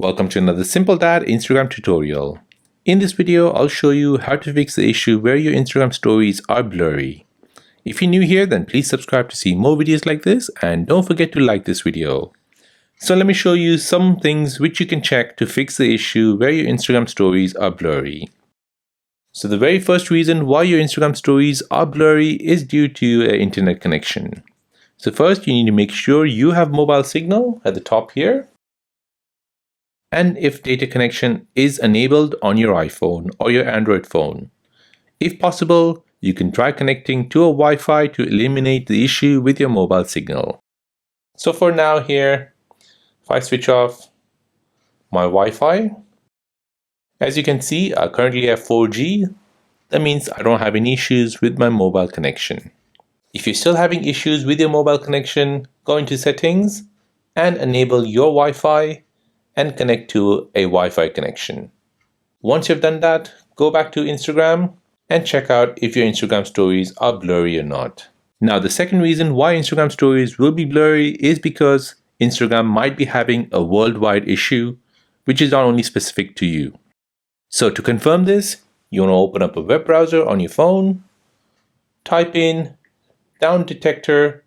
Welcome to another Simple Dad Instagram tutorial. In this video, I'll show you how to fix the issue where your Instagram stories are blurry. If you're new here, then please subscribe to see more videos like this and don't forget to like this video. So let me show you some things which you can check to fix the issue where your Instagram stories are blurry. So the very first reason why your Instagram stories are blurry is due to an internet connection. So first you need to make sure you have mobile signal at the top here. And if data connection is enabled on your iPhone or your Android phone. If possible, you can try connecting to a Wi-Fi to eliminate the issue with your mobile signal. So for now here, if I switch off my Wi-Fi, as you can see, I currently have 4G. That means I don't have any issues with my mobile connection. If you're still having issues with your mobile connection, go into settings and enable your Wi-Fi and connect to a Wi-Fi connection. Once you've done that, go back to Instagram and check out if your Instagram stories are blurry or not. Now, the second reason why Instagram stories will be blurry is because Instagram might be having a worldwide issue, which is not only specific to you. So to confirm this, you want to open up a web browser on your phone, type in downdetector.com.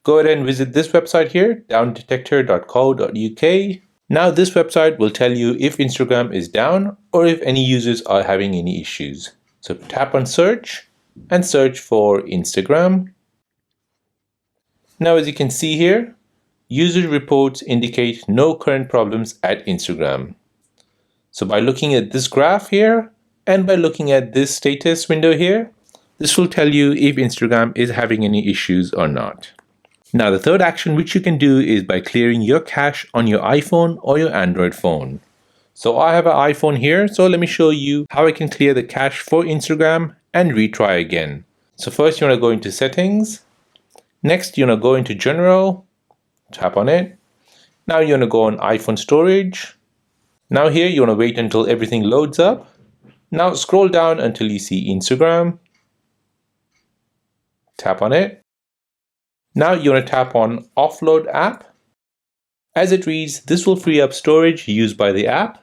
Go ahead and visit this website here, downdetector.co.uk. Now this website will tell you if Instagram is down or if any users are having any issues. So tap on search and search for Instagram. Now as you can see here, user reports indicate no current problems at Instagram. So by looking at this graph here and by looking at this status window here, this will tell you if Instagram is having any issues or not. Now the third action which you can do is by clearing your cache on your iPhone or your Android phone. So I have an iPhone here, so let me show you how I can clear the cache for Instagram and retry again. So first you want to go into settings. Next you want to go into general, tap on it. Now you want to go on iPhone storage. Now here you want to wait until everything loads up. Now scroll down until you see Instagram. Tap on it. Now you want to tap on offload app. As it reads, this will free up storage used by the app,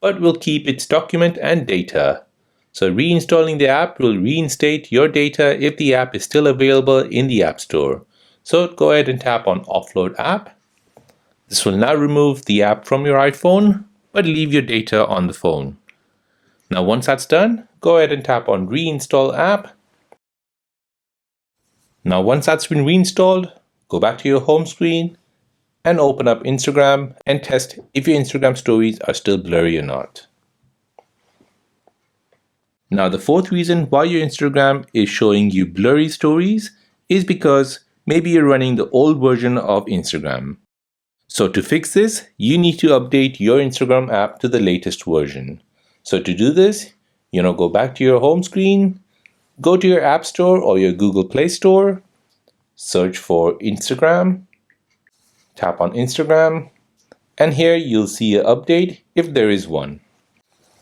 but will keep its document and data. So reinstalling the app will reinstate your data if the app is still available in the App Store. So go ahead and tap on offload app. This will now remove the app from your iPhone, but leave your data on the phone. Now once that's done, go ahead and tap on reinstall app. Now once that's been reinstalled, go back to your home screen and open up Instagram and test if your Instagram stories are still blurry or not. Now the fourth reason why your Instagram is showing you blurry stories is because maybe you're running the old version of Instagram. So to fix this, you need to update your Instagram app to the latest version. So to do this, you know, go back to your home screen, go to your App Store or your Google Play Store, search for Instagram, tap on Instagram, and here you'll see an update if there is one.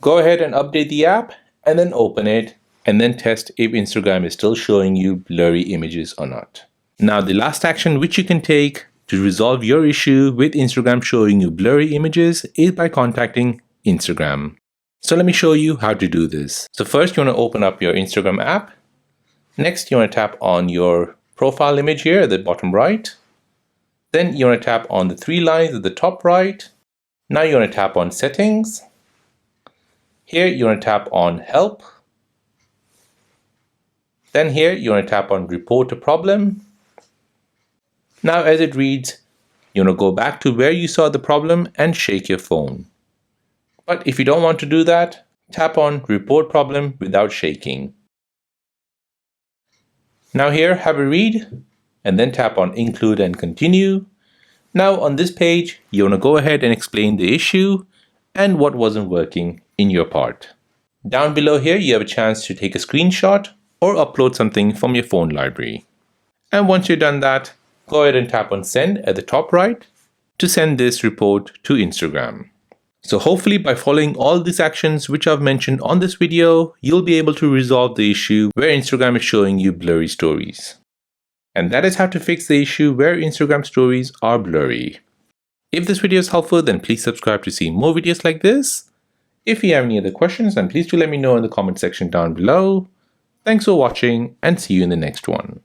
Go ahead and update the app and then open it and then test if Instagram is still showing you blurry images or not. Now the last action which you can take to resolve your issue with Instagram showing you blurry images is by contacting Instagram. So let me show you how to do this. So first you want to open up your Instagram app. Next you want to tap on your profile image here at the bottom right. Then you want to tap on the three lines at the top right. Now you want to tap on settings. Here you want to tap on help. Then here you want to tap on report a problem. Now as it reads, you want to go back to where you saw the problem and shake your phone. But if you don't want to do that, tap on report problem without shaking. Now here have a read and then tap on include and continue. Now on this page, you want to go ahead and explain the issue and what wasn't working in your part. Down below here, you have a chance to take a screenshot or upload something from your phone library. And once you've done that, go ahead and tap on send at the top right to send this report to Instagram. So hopefully by following all these actions which I've mentioned on this video, you'll be able to resolve the issue where Instagram is showing you blurry stories. And that is how to fix the issue where Instagram stories are blurry. If this video is helpful, then please subscribe to see more videos like this. If you have any other questions, then please do let me know in the comment section down below. Thanks for watching and see you in the next one.